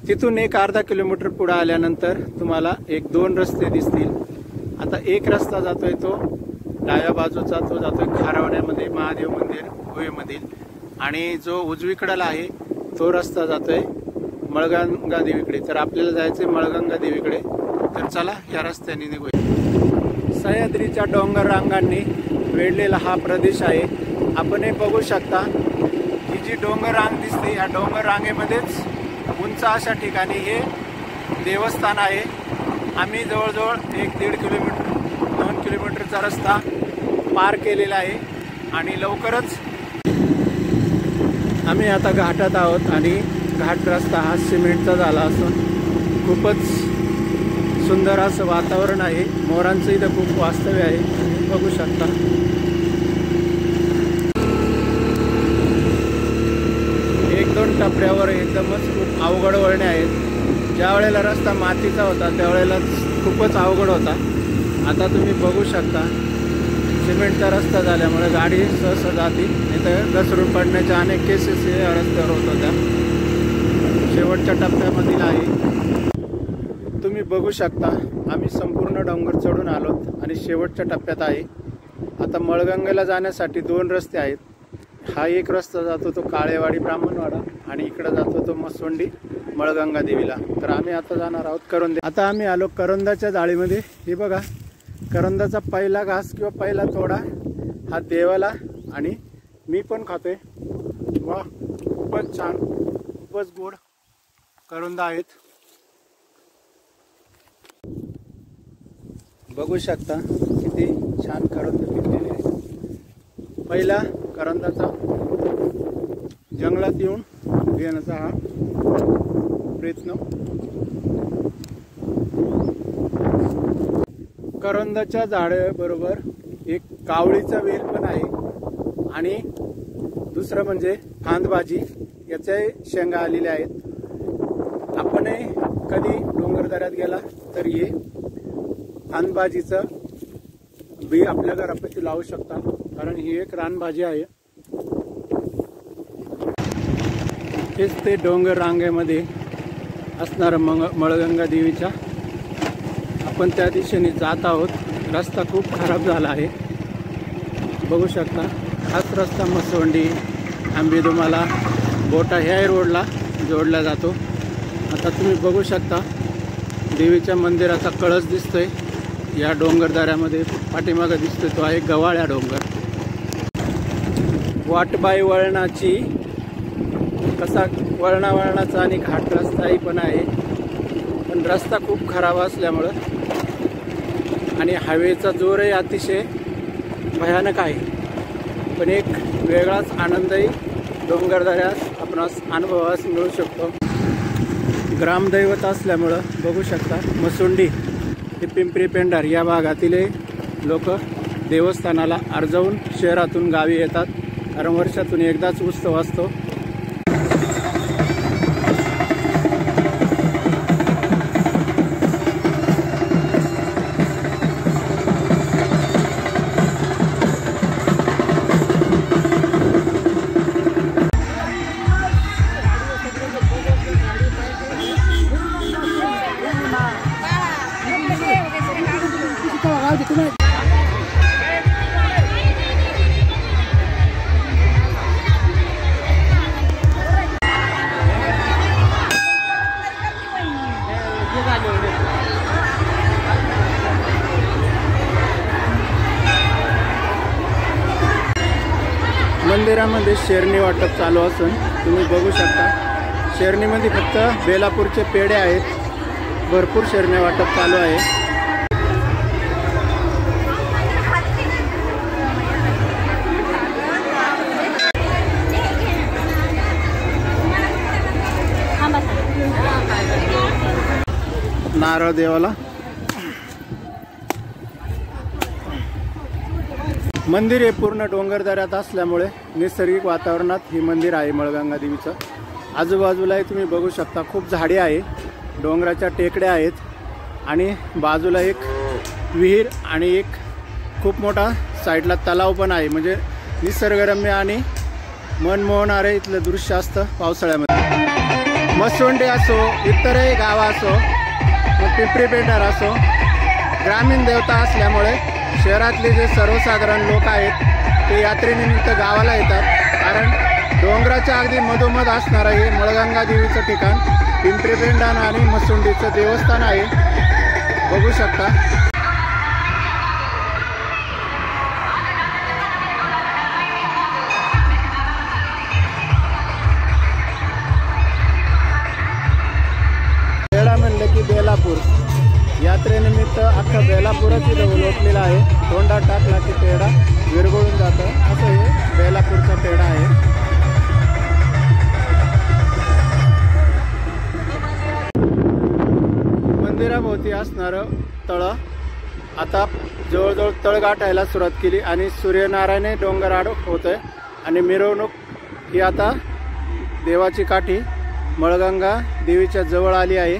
तिथून एक अर्धा किलोमीटर पुढे आल्यानंतर तुम्हाला एक दोन रस्ते दिसतील। आता एक रस्ता जातोय तो डाव्या बाजूचा, तो जातोय खारवण्यामध्ये महादेव मंदिर गुहेमधील, आणि जो उजवीकडला आहे तो रस्ता जातोय मळगंगा देवीकडे। तर आपल्याला जायचंय मळगंगा देवीकडे, तर चला या रस्त्याने निघूया। सह्याद्रीच्या डोंगर रांगांनी वेढलेला हा प्रदेश आहे। आपण हे बघू शकता, ही जी डोंगर रांग दिसते या डोंगर रांगेमध्येच उंच अशा ठिकाणी हे देवस्थान आहे। आम्ही जवळजवळ 1-1.5 किलोमीटर 2 किलोमीटरचा रस्ता पार केलेला आहे आणि लवकरच आम्ही आता घाटात आहोत आणि घाट रस्ता हा सिमेंटचा झाला असून खूपच सुंदर असं वातावरण आहे। मोरांचं इथं खूप वास्तव्य आहे, बघू शकता। एक दोन टपऱ्यावर एकदमच खूप अवघड वळणे आहेत। ज्या वेळेला रस्ता मातीचा होता त्यावेळेला खूपच अवघड होता। आता तुम्ही बघू शकता सिमेंटचा रस्ता झाल्यामुळे गाडी सहसा जाते, नाही तर घसरून पडण्याच्या अनेक केसेस या रस्त्यावर होत होत्या। शेवटच्या टप्प्यामधील आहे, तुम्ही बघू शकता। आम्ही संपूर्ण डोंगर चढून आलोत आणि शेवटच्या टप्प्यात आहे। आता मळगंगेला जाण्यासाठी 2 रस्ते आहेत। हा एक रस्ता जातो तो काळेवाडी ब्राह्मणवाडा आणि इकडे जातो तो मसवंडी मळगंगा देवीला। तर आम्ही आता जाणार आहोत करोंदे। आता आम्ही आलो करंदाच्या जाळीमध्ये। हे बघा, करंदाचा पहिला घास किंवा पहिला तोडा हा देवाला, आणि मी पण खातोय। वा, खूपच छान, खूपच गोड करंदा आहेत, बघू शकता किती छान करंद पिकलेले आहेत। पहिला करंदाचा जंगलात येऊन घेण्याचा हा प्रयत्न। करंदाच्या झाडाबरोबर एक कावळीचा वेल पण आहे आणि दुसरं म्हणजे फांदबाजी, याच्या शेंगा आलेल्या आहेत। आपणही कधी डोंगरदऱ्यात गेला तर हे फांदबाजीचं बी आपल्या घरापाशी लावू शकता, कारण ही एक रानभाजी आहे। हेच ते डोंगर रांगेमध्ये असणारं मळगंगा देवीच्या आपण त्या दिशेने जात आहोत। रस्ता खूप खराब झाला आहे, बघू शकता। हाच रस्ता मसवंडी आंबेदुमाला बोटा ह्या रोडला जोडला जातो। आता तुम्ही बघू शकता देवीच्या मंदिराचा कळस दिसतोय या डोंगरदऱ्यामध्ये, पाठीमागे दिसतोय तो आहे गवाळ्या डोंगर। वाटबाई वळणाची कसा वळणाचा आणि घाट रस्ताही पण आहे, पण रस्ता खूप खराब असल्यामुळं आणि हवेचा जोरही अतिशय भयानक आहे, पण एक वेगळाच आनंदही डोंगरदऱ्यास आपणास अनुभवास मिळू शकतो। ग्रामदैवत असल्यामुळं बघू शकता मसुंडी ते पिंपरी पेंढार या भागातील लोक देवस्थानाला अर्जावून शहरातून गावी येतात, कारण वर्षातून एकदाच उत्सव असतो। मंदिरामध्ये शेरणी वाटप चालू असून तुम्ही बघू शकता शेरणीमध्ये फक्त बेलापूरचे पेढे आहेत, भरपूर शेरण्या वाटप चालू आहे। नारळ देवाला। मंदिर हे पूर्ण डोंगरदऱ्यात असल्यामुळे नैसर्गिक वातावरणात हे मंदिर आहे मळगंगा देवीचं। आजूबाजूला तुम्ही बघू शकता खूप झाडे आहे, डोंगराच्या टेकड्या आहेत आणि बाजूला एक विहीर आणि एक खूप मोठा साईडला तलाव पण आहे। म्हणजे निसर्गरम्य आणि मनमोहणारे इथलं दृश्य असतं पावसाळ्यामध्ये। मसुंडी असो, इतरही गावं असो, पिंपरी पेंढार असो, ग्रामीण देवता असल्यामुळे शहरातले जे सर्वसाधारण लोक आहेत ते यात्रेनिमित्त गावाला येतात। कारण डोंगराच्या अगदी मधोमध असणारं हे मळगंगा देवीचं ठिकाण पिंपरी पेंढार आणि मसुंडीचं देवस्थान आहे, बघू शकता। पेढा म्हणले की बेलापूर, यात्रेनिमित्त अख्खा बेलापूरच इथं लोटलेला आहे। तोंडात टाकला की पेढा विरघळून जातं, असं हे बेलापूरचा पेढा आहे। मंदिराभोवती असणारं तळं आता जवळजवळ तळ गाठायला सुरुवात केली आणि सूर्यनारायण डोंगर आड होतोय आणि मिरवणूक ही आता देवाची काठी मळगंगा देवीच्या जवळ आली आहे।